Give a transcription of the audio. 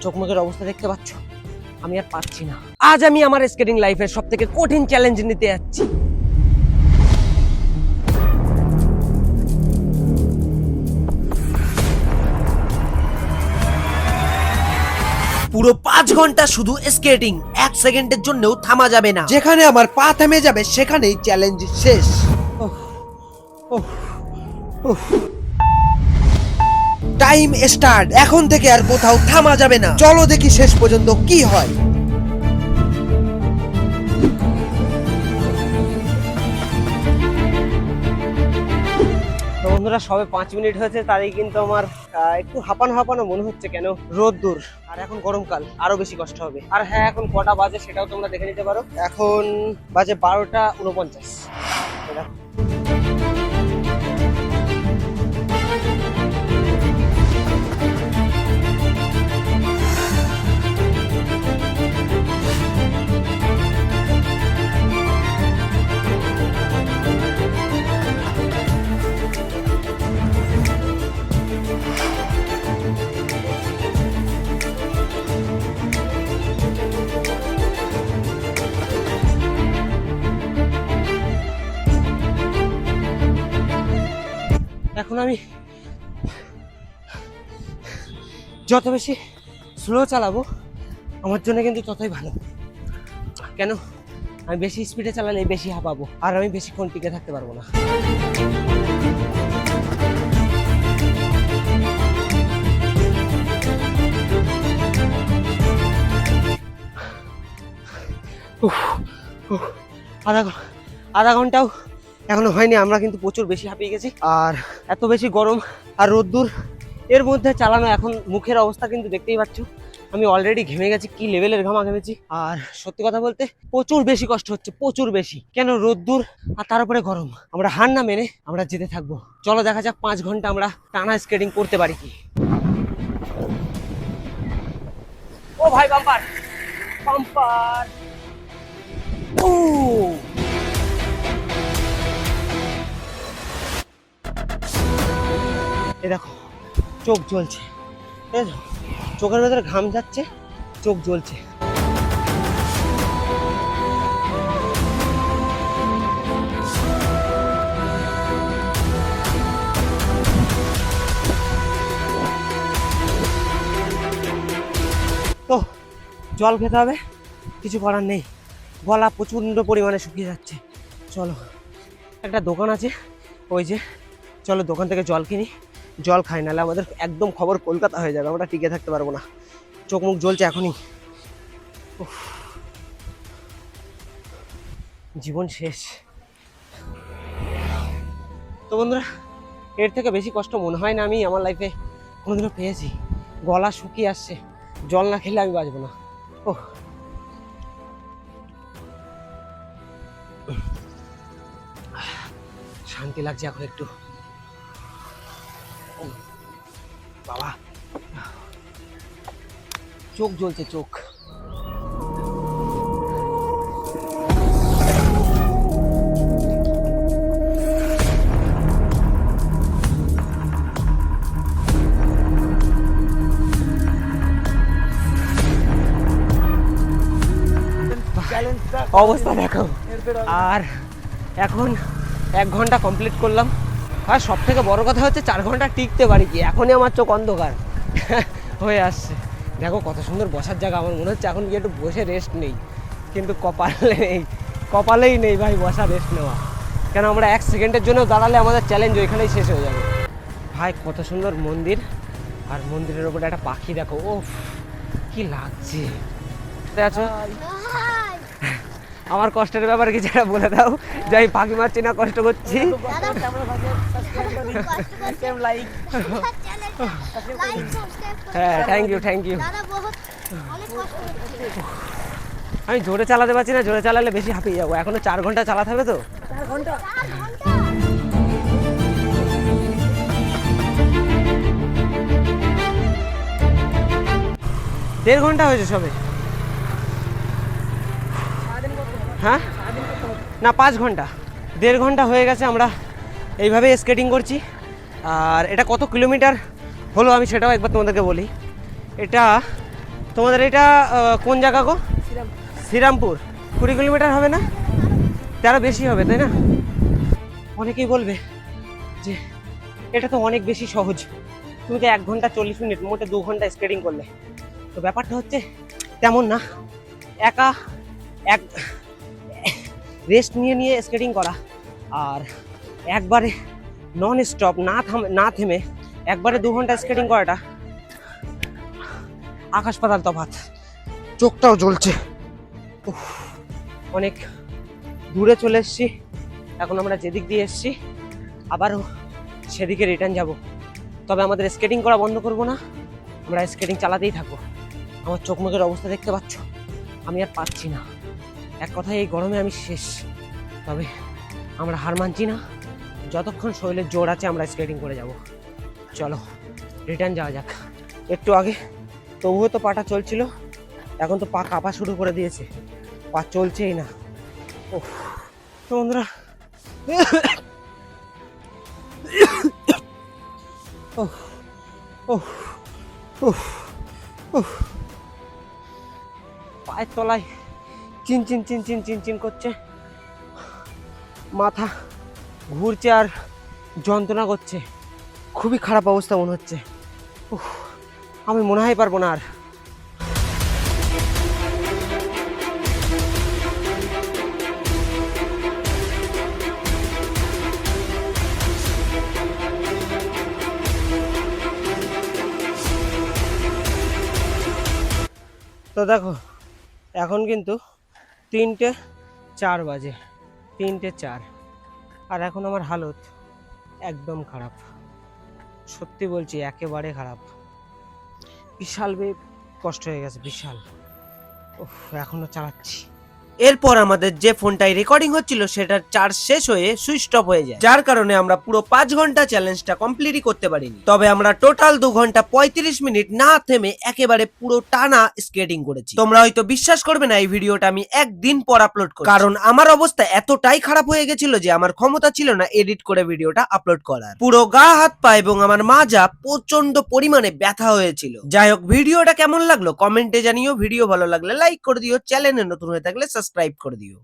চোখ মুখের অবস্থা দেখতে পাচ্ছ, আমি আর পারছি না। আজ আমি আমার স্কেটিং লাইফের সবথেকে কঠিন চ্যালেঞ্জ নিতে যাচ্ছি। পুরো 5 ঘন্টা শুধু স্কেটিং, 1 সেকেন্ডের জন্যও থামা যাবে না। যেখানে আমার পা থেমে যাবে সেখানেই চ্যালেঞ্জ শেষ। Time start. এখন থেকে আর কোথাও থামা যাবে না। চলো দেখি শেষ পর্যন্ত কি হয়। তো বন্ধুরা, সবে 5 মিনিট হয়েছে, তারই কিন্তু আমার একটু হাঁপানো হাঁপানো মনে হচ্ছে। কেন? রোদ দূর, আর এখন গরমকাল, আরো বেশি কষ্ট হবে। আর হ্যাঁ, এখন কটা বাজে সেটাও তোমরা দেখে নিতে পারো। এখন বাজে 12:49। এখন আমি যত বেশি স্লো চালাবো আমার জন্য কিন্তু ততই ভালো। কেন? আমি বেশি স্পিডে চালালে বেশি হাঁপাবো, আর আমি বেশিক্ষণ টিকে থাকতে পারবো না। আধা ঘন্টাও এখনো হয়নি, আমরা কিন্তু প্রচুর বেশি হাঁপিয়ে গেছি। আর এত বেশি গরম আর রোদ্দুর, এর মধ্যে চালানো। এখন মুখের অবস্থা কিন্তু দেখতেই পাচ্ছ, আমি অলরেডি ঘেমে গেছি, কি লেভেলের ঘামা ঘেমেছি। আর সত্যি কথা বলতে প্রচুর বেশি কষ্ট হচ্ছে, প্রচুর বেশি। কেন? রোদ্দুর আর তার উপরে গরম। আমরা হার না মেনে আমরা যেতে থাকবো। চলো দেখা যাক 5 ঘন্টা আমরা টানা স্কেটিং করতে পারি কি। ও ভাই, বাম্পার বাম্পার! ও এ দেখো, চোখ জ্বলছে, চোখের ভেতরে ঘাম যাচ্ছে, চোখ জ্বলছে। তো জল খেতে হবে, কিছু করার নেই, গলা প্রচণ্ড পরিমাণে শুকিয়ে যাচ্ছে। চলো, একটা দোকান আছে ওই যে, চলো দোকান থেকে জল কিনি, জল খাই, নাহলে আমাদের একদম খবর কলকাতা হয়ে যাবে, আমরা টিকে থাকতে পারবো না। চোখ মুখ জ্বলছে এখনই, জীবন শেষ। তো বন্ধুরা, এর থেকে বেশি কষ্ট মনে হয় না আমি আমার লাইফে কোনোদিনও পেয়েছি। গলা শুকিয়ে আসছে, জল না খেলে আমি বাঁচবো না। ওহ, শান্তি লাগছে এখন একটু। বাবা, চোখ জ্বলছে, চোখ। অবস্থা দেখো। আর এখন 1 ঘন্টা কমপ্লিট করলাম। আর সব থেকে বড় কথা হচ্ছে 4 ঘন্টা টিকতে পারি কি। এখনই আমার চোখ অন্ধকার হয়ে আসছে। দেখো কত সুন্দর বসার জায়গা। আমার মনে হচ্ছে এখন গিয়ে একটু বসে রেস্ট নেই, কিন্তু কপালেই নেই ভাই বসা রেস্ট নেওয়া। কেন? আমরা 1 সেকেন্ডের জন্য দাঁড়ালে আমাদের চ্যালেঞ্জ ওইখানেই শেষ হয়ে যাবে। ভাই কত সুন্দর মন্দির, আর মন্দিরের উপরে একটা পাখি দেখো, ও কি লাগছে। আছো আমার কষ্টের ব্যাপারে কিছু একটা বলে দাও, যে আমি পাখি মারছি না, কষ্ট করছি। হ্যাঁ, থ্যাংক ইউ। আমি জোরে চালাতে পারছি না, জোরে চালালে বেশি হাঁপিয়ে যাবো। এখনো 4 ঘন্টা চালাতে হবে। তো 4 ঘন্টা, 1.5 ঘন্টা হয়েছে সবে। হ্যাঁ না, 5 ঘন্টা, 1.5 ঘন্টা হয়ে গেছে আমরা এইভাবে স্কেটিং করছি। আর এটা কত কিলোমিটার হলো আমি সেটাও একবার তোমাদেরকে বলি। এটা তোমাদের এটা কোন জায়গা গো? শ্রীরামপুর। 20 কিলোমিটার হবে না? তারা বেশি হবে তাই না? অনেকেই বলবে যে এটা তো অনেক বেশি সহজ, তুমি তো 1 ঘন্টা 40 মিনিট মোটে 2 ঘন্টা স্কেটিং করলে। তো ব্যাপারটা হচ্ছে তেমন না। একা এক রেস্ট নিয়ে নিয়ে স্কেটিং করা আর একবারে নন স্টপ না থেমে একবারে 2 ঘন্টা স্কেটিং করাটা আকাশ পাতাল তফাৎ। চোখটাও জ্বলছে। উফ, অনেক দূরে চলে এসেছি। এখন আমরা যেদিক দিয়ে এসেছি আবারও সেদিকে রিটার্ন যাব। তবে আমাদের স্কেটিং করা বন্ধ করব না, আমরা স্কেটিং চালাতেই থাকবো। আমার চোখ মুখের অবস্থা দেখতে পাচ্ছ, আমি আর পাচ্ছি না। এক কথায় এই গরমে আমি শেষ। তবে আমরা হার মানছি না, যতক্ষণ শরীরের জোর আছে আমরা স্কেটিং করে যাব। চলো রিটার্ন যাওয়া যাক। একটু আগে তবুও তো পাটা চলছিল, এখন তো পা কাঁপা শুরু করে দিয়েছে, পা চলছেই না। ও তো বন্ধুরা, পায়ের তলায় চিন চিন চিন চিন চিন চিন করছে, মাথা ঘুরছে আর যন্ত্রণা করছে। খুবই খারাপ অবস্থা মনে হচ্ছে। আমি মনে হয় পারবো না আর। তো দেখো এখন কিন্তু 3:04 বাজে, 3:04, আর এখন আমার হালত একদম খারাপ। সত্যি বলছি একেবারে খারাপ। বিশাল কষ্ট হয়ে গেছে, বিশাল। উফ, এখনো চালাচ্ছি। এরপর আমাদের যে ফোনটাই রেকর্ডিং হচ্ছিল সেটার চার্জ শেষ হয়ে সুইচ অফ হয়ে যায়, যার কারণে আমরা পুরো 5 ঘন্টা চ্যালেঞ্জটা কমপ্লিটই করতে পারিনি। তবে আমরা টোটাল 2 ঘন্টা 35 মিনিট না থেমে একেবারে পুরো টানা স্কেটিং করেছি। তোমরা হয়তো বিশ্বাস করবে না এই ভিডিওটা আমি একদিন পর আপলোড করি, কারণ আমার অবস্থা এতটাই খারাপ হয়ে গেছিল যে আমার ক্ষমতা ছিল না এডিট করে ভিডিওটা আপলোড করার। পুরো গা হাত পা এবং আমার মাজা প্রচন্ড পরিমাণে ব্যথা হয়েছিল। যাই হোক, ভিডিওটা কেমন লাগলো কমেন্টে জানিও। ভিডিও ভালো লাগলে লাইক করে দিও, চ্যানেলে নতুন হয়ে থাকলে সাবস্ক্রাইব করে দিও।